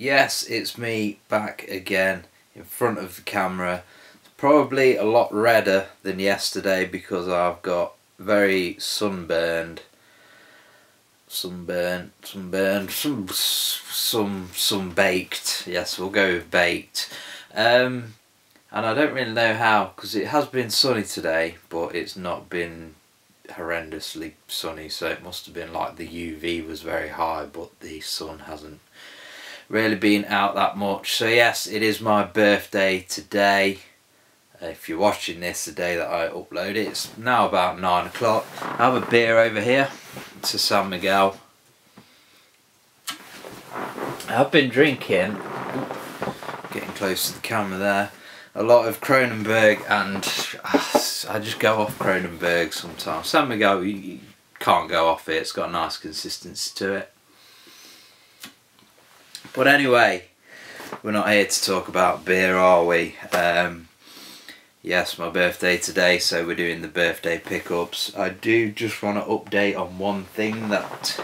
Yes, it's me back again in front of the camera. It's probably a lot redder than yesterday because I've got very sunbaked. Yes, we'll go with baked. And I don't really know how, because it has been sunny today, but it's not been horrendously sunny, so it must have been like the UV was very high, but the sun hasn't really been out that much. So yes, it is my birthday today. If you're watching this the day that I upload it, it's now about 9 o'clock. I have a beer over here. It's a San Miguel. I've been drinking, getting close to the camera there, a lot of Kronenberg, and I just go off Kronenberg sometimes. San Miguel, you can't go off it. It's got a nice consistency to it. But anyway, we're not here to talk about beer, are we? Yes, my birthday today, so we're doing the birthday pickups. I do just want to update on one thing that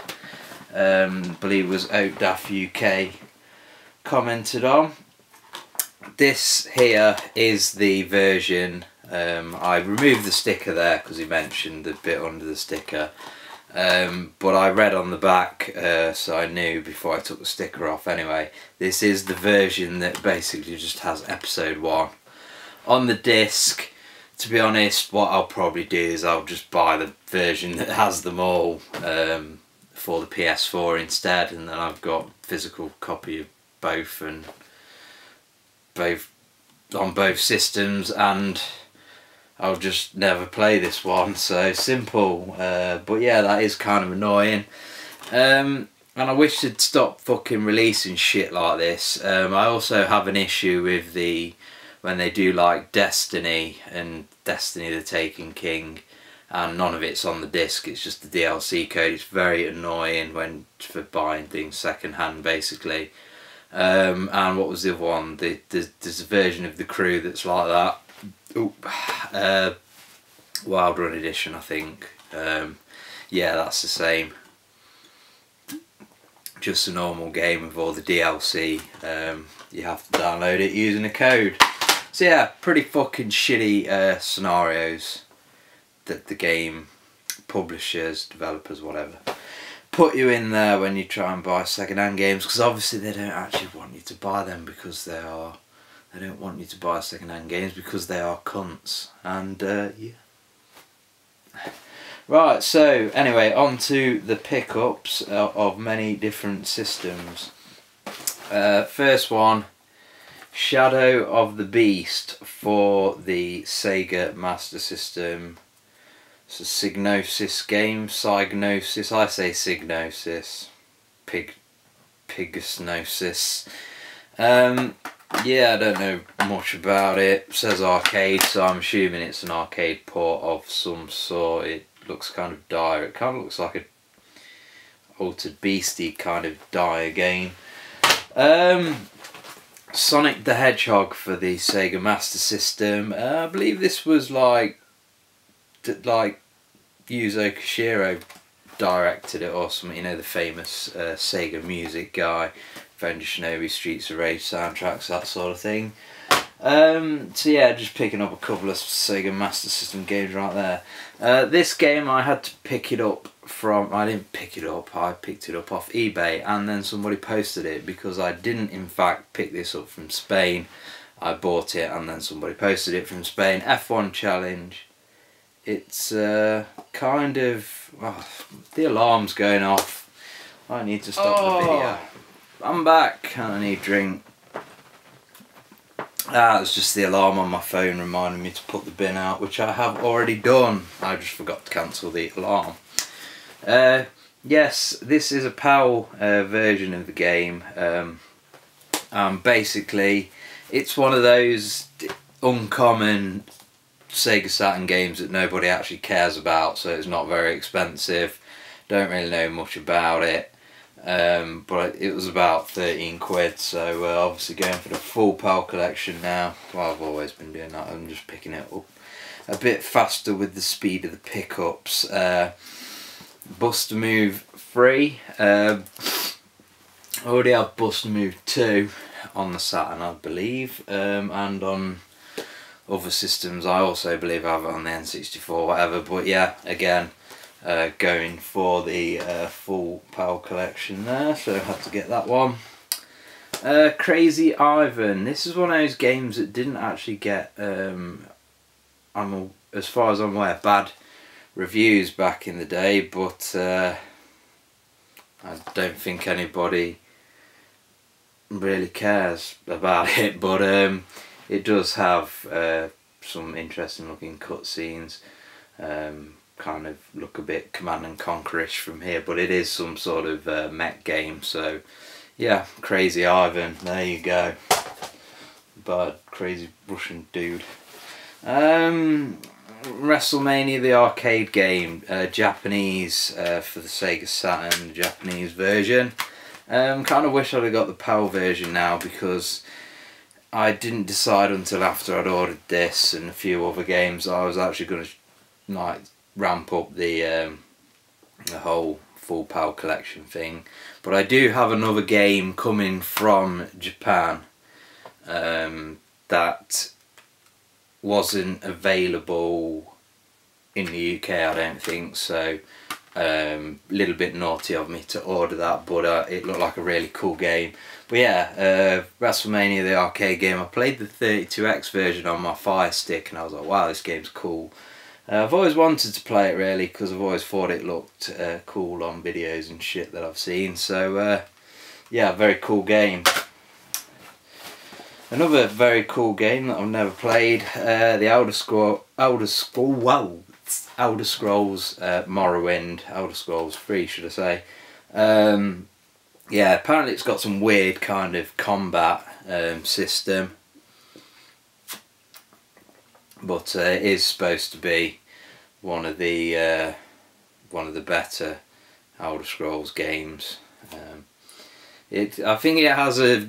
I believe was Outdaff UK commented on. This here is the version, I removed the sticker there because he mentioned the bit under the sticker. But I read on the back, so I knew before I took the sticker off anyway. This is the version that basically just has episode 1 on the disc. To be honest, what I'll probably do is I'll just buy the version that has them all for the PS4 instead, and then I've got physical copy of both, and both on both systems, and I'll just never play this one. So simple. But yeah, that is kind of annoying. And I wish they'd stop fucking releasing shit like this. I also have an issue with when they do like Destiny and Destiny the Taken King, and none of it's on the disc, it's just the DLC code. It's very annoying for buying things second hand basically. And what was the other one? There's a version of The Crew that's like that. Wild Run Edition, I think. Yeah, that's the same. Just a normal game with all the DLC. You have to download it using a code. So yeah, pretty fucking shitty scenarios that the game publishers, developers, whatever, put you in there when you try and buy second-hand games, because obviously they don't actually want you to buy them because they don't want you to buy second-hand games because they are cunts. And yeah. Right, so anyway, on to the pickups of many different systems. First one, Shadow of the Beast for the Sega Master System. It's a Psygnosis game. Psygnosis, I say Psygnosis. Pigosnosis. Yeah, I don't know much about it. It says arcade, so I'm assuming it's an arcade port of some sort. It looks kind of dire. It kind of looks like a Altered Beastie kind of dire game. Sonic the Hedgehog for the Sega Master System. I believe this was like Yuzo Koshiro directed it or something. You know, the famous Sega music guy. Friend of Shinobi, Streets of Rage soundtracks, that sort of thing. So yeah, just picking up a couple of Sega Master System games right there. This game I had to pick it up from, I didn't pick it up, I picked it up off eBay, and then somebody posted it because I didn't in fact pick this up from Spain. I bought it and then somebody posted it from Spain. F1 Challenge. It's kind of, oh, the alarm's going off. I need to stop the video. I'm back and I need a drink. It was just the alarm on my phone reminding me to put the bin out, which I have already done. I just forgot to cancel the alarm. Yes, this is a PAL version of the game. Basically, it's one of those uncommon Sega Saturn games that nobody actually cares about, so it's not very expensive. Don't really know much about it. But it was about 13 quid, so obviously going for the full PAL collection now. Well, I've always been doing that. I'm just picking it up a bit faster with the speed of the pickups. Bust a Move 3. I already have Bust Move 2 on the Saturn, I believe, and on other systems I also believe I have it on the N64, whatever. But yeah, again, going for the full PAL collection there, so I had to get that one. Crazy Ivan. This is one of those games that didn't actually get, as far as I'm aware, bad reviews back in the day, but I don't think anybody really cares about it. But it does have some interesting looking cutscenes. Kind of look a bit Command and Conquer-ish from here, but it is some sort of mech game. So yeah, Crazy Ivan, there you go. Bad crazy Russian dude. WrestleMania, the arcade game, Japanese for the Sega Saturn, Japanese version. Kind of wish I'd have got the PAL version now, because I didn't decide until after I'd ordered this and a few other games I was actually going to like ramp up the whole full PAL collection thing. But I do have another game coming from Japan that wasn't available in the UK, I don't think, so little bit naughty of me to order that, but it looked like a really cool game. But yeah, WrestleMania, the arcade game, I played the 32X version on my Fire Stick and I was like, wow, this game's cool. I've always wanted to play it really, because I've always thought it looked cool on videos and shit that I've seen, so yeah, very cool game. Another very cool game that I've never played, the Elder Scrolls Morrowind, Elder Scrolls 3 should I say. Yeah, apparently it's got some weird kind of combat system, but it is supposed to be one of the better Elder Scrolls games. I think it has a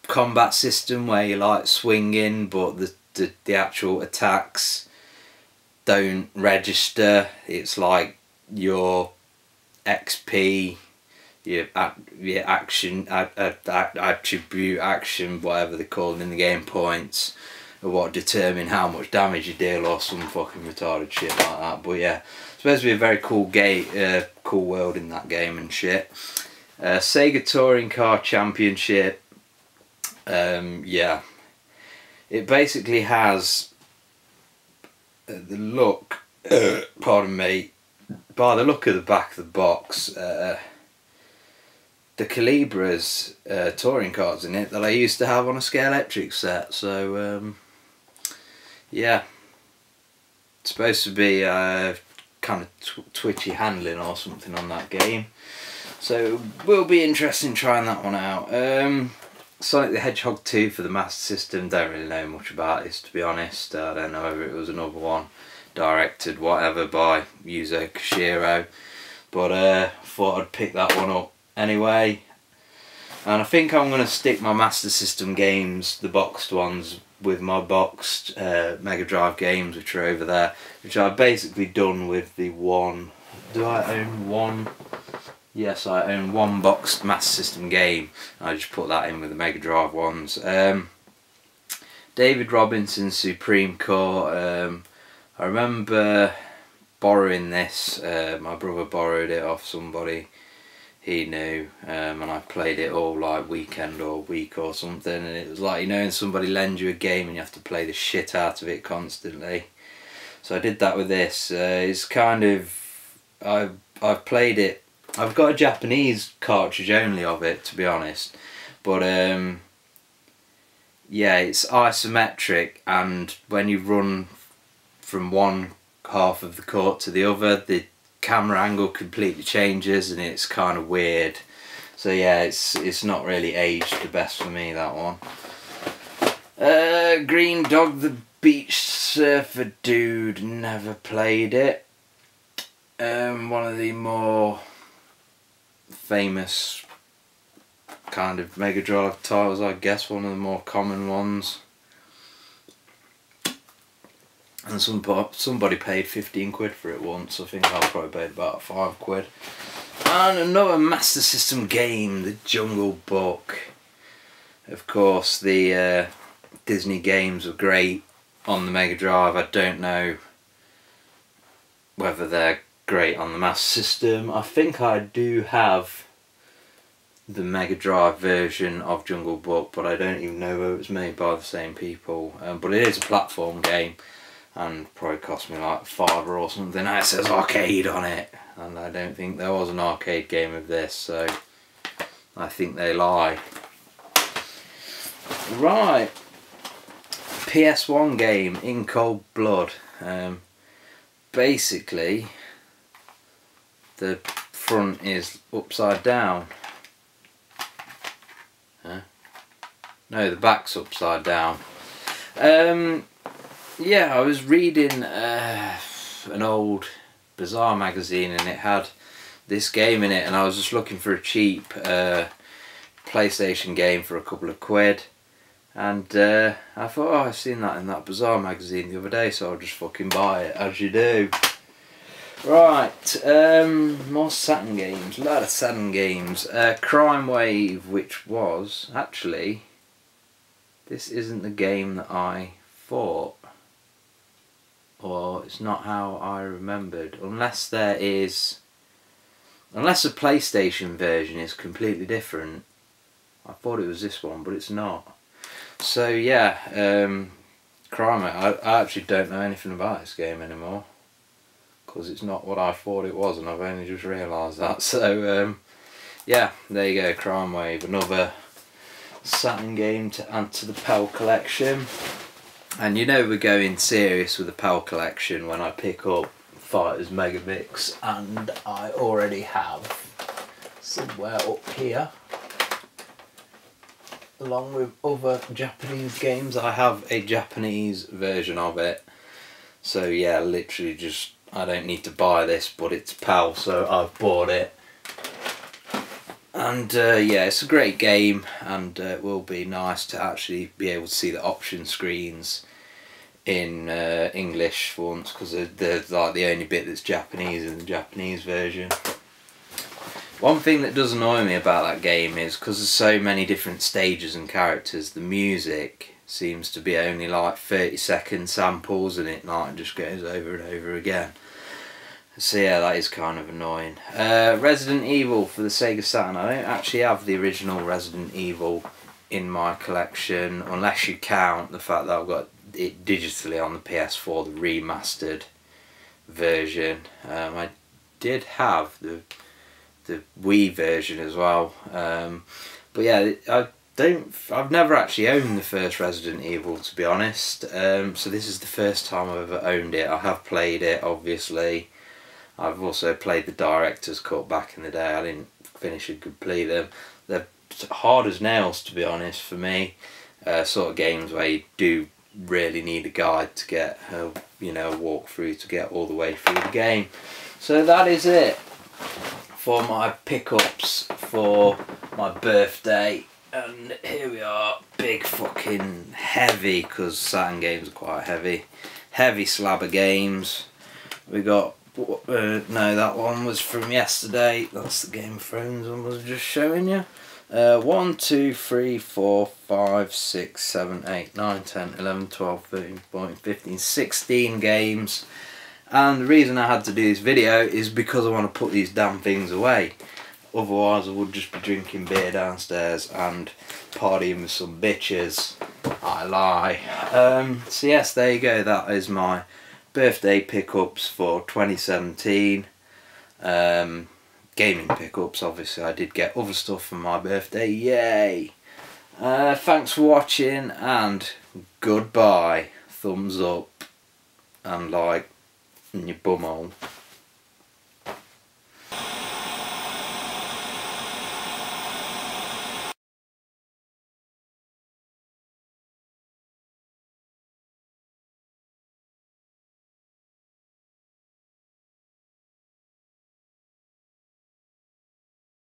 combat system where you like swinging, but the actual attacks don't register. It's like your XP, your action, attribute, action, whatever they're called in the game, points are what determine how much damage you deal, or some fucking retarded shit like that. But yeah, it's supposed to be a very cool game, cool world in that game and shit. Sega Touring Car Championship. Yeah, it basically has the look, pardon me, by the look of the back of the box, the Calibra's touring cars in it that I used to have on a Scalextric set. So yeah, it's supposed to be kind of twitchy handling or something on that game, so it will be interesting trying that one out. Sonic the Hedgehog 2 for the Master System, don't really know much about this, to be honest. I don't know whether it was another one directed whatever by Yuzo Koshiro, but thought I'd pick that one up anyway. And I think I'm going to stick my Master System games, the boxed ones, with my boxed Megadrive games which are over there, which I've basically done with the one. Do I own one? Yes, I own one boxed Master System game. I just put that in with the Megadrive ones. David Robinson's Supreme Court. I remember borrowing this. My brother borrowed it off somebody he knew, and I played it all like weekend or week or something. And it was like, you know, when somebody lends you a game and you have to play the shit out of it constantly. So I did that with this. It's kind of, I've played it. I've got a Japanese cartridge only of it, to be honest, but yeah, it's isometric, and when you run from one half of the court to the other, the camera angle completely changes and it's kind of weird. So yeah, it's not really aged the best for me, that one. Green Dog the Beach Surfer Dude, never played it. One of the more famous kind of Mega Drive titles, I guess, one of the more common ones. And somebody paid 15 quid for it once. I think I probably paid about £5. And another Master System game, The Jungle Book. Of course, the Disney games are great on the Megadrive. I don't know whether they're great on the Master System. I think I do have the Megadrive version of Jungle Book, but I don't even know whether it was made by the same people. But it is a platform game, and probably cost me like £5 or something. It says arcade on it, and I don't think there was an arcade game of this, so I think they lie. Right, PS1 game, In Cold Blood. Basically, the front is upside down. No, the back's upside down. Yeah, I was reading an old Bazaar magazine, and it had this game in it, and I was just looking for a cheap PlayStation game for a couple of quid, and I thought, oh, I've seen that in that Bazaar magazine the other day, so I'll just fucking buy it, as you do. Right, more Saturn games, a lot of Saturn games. Crime Wave, which was, actually, this isn't the game that I thought, or it's not how I remembered, unless there is, unless the PlayStation version is completely different. I thought it was this one, but it's not. So yeah, Crime Wave, I actually don't know anything about this game anymore, because it's not what I thought it was, and I've only just realised that. So yeah, there you go, Crime Wave, another Saturn game to add to the PAL collection. And you know we're going serious with the PAL collection when I pick up Fighters Mega Vixx, and I already have somewhere up here, along with other Japanese games. I have a Japanese version of it, so yeah, literally just, I don't need to buy this, but it's PAL, so I've bought it. And yeah, it's a great game, and it will be nice to actually be able to see the option screens in English for once, because they're like the only bit that's Japanese in the Japanese version. One thing that does annoy me about that game is, because there's so many different stages and characters, the music seems to be only like 30-second samples, and it like just goes over and over again. So yeah, that is kind of annoying. Resident Evil for the Sega Saturn. I don't actually have the original Resident Evil in my collection, unless you count the fact that I've got it digitally on the PS4, the remastered version. I did have the Wii version as well. But yeah, I've never actually owned the first Resident Evil, to be honest. So this is the first time I've ever owned it. I have played it, obviously. I've also played the Director's Cut back in the day. I didn't finish and complete them. They're hard as nails, to be honest, for me. Sort of games where you do really need a guide to get, you know, a walkthrough to get all the way through the game. So that is it for my pickups for my birthday. And here we are, big fucking heavy, because Saturn games are quite heavy slab of games. We got, no, that one was from yesterday. That's the Game of Thrones one I was just showing you. 1, 2, 3, 4, 5, 6, 7, 8, 9, 10, 11, 12, 13, 14, 15, 16 games. And the reason I had to do this video is because I want to put these damn things away. Otherwise I would just be drinking beer downstairs and partying with some bitches. I lie. So yes, there you go, that is my birthday pickups for 2017. Gaming pickups, obviously I did get other stuff for my birthday, yay! Thanks for watching, and goodbye. Thumbs up and like in your bumhole.